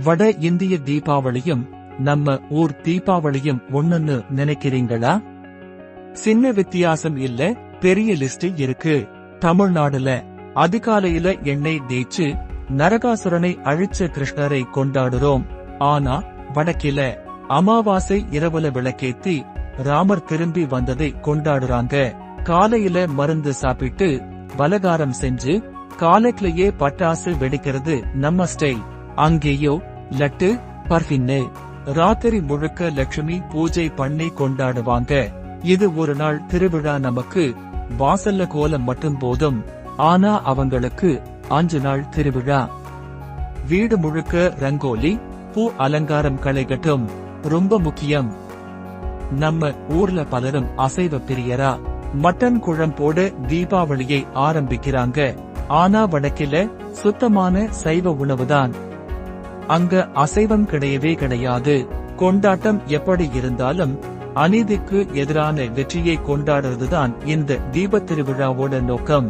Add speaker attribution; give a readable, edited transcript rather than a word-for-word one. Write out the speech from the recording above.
Speaker 1: வட இந்திய தீபாவளியும் நம்ம ஊர் தீபாவளியும் ஒண்ணுன்னு நினைக்கிறீங்களா? சின்ன வித்தியாசம் இல்ல, பெரிய லிஸ்ட் இருக்கு. தமிழ்நாடுல அதிகாலையில எண்ணெய் தேய்ச்சு நரகாசுரனை அழிச்ச கிருஷ்ணரை கொண்டாடுறோம். ஆனா வடக்கில அமாவாசை இரவுல விளக்கேத்தி ராமர் திரும்பி வந்ததை கொண்டாடுறாங்க. காலையில மருந்து சாப்பிட்டு பலகாரம் செஞ்சு காலையிலேயே பட்டாசு வெடிக்கிறது நம்ம ஸ்டைல். அங்கேயோ லட்டு பர்ஃபின்னு ராத்திரி முழுக்க லட்சுமி பூஜை பண்ணி கொண்டாடுவாங்க. இது ஒரு நாள் திருவிழா. நமக்கு வாசல்ல கோலம் மட்டும் போதும், ஆனா அவங்களுக்கு 5 நாள் திருவிழா. வீடு முழுக்க ரங்கோலி, பூ அலங்காரம் களைகட்டும் ரொம்ப முக்கியம். நம்ம ஊர்ல பலரும் அசைவ பிரியரா மட்டன் குழம்போடு தீபாவளியை ஆரம்பிக்கிறாங்க. ஆனா வடக்கில சுத்தமான சைவ உணவுதான். அங்க அசைவம் கிடையவே கிடையாது. கொண்டாட்டம் எப்படி இருந்தாலும் அநீதிக்கு எதிரான வெற்றியை கொண்டாடுறதுதான் இந்த தீபத் திருவிழாவோட நோக்கம்.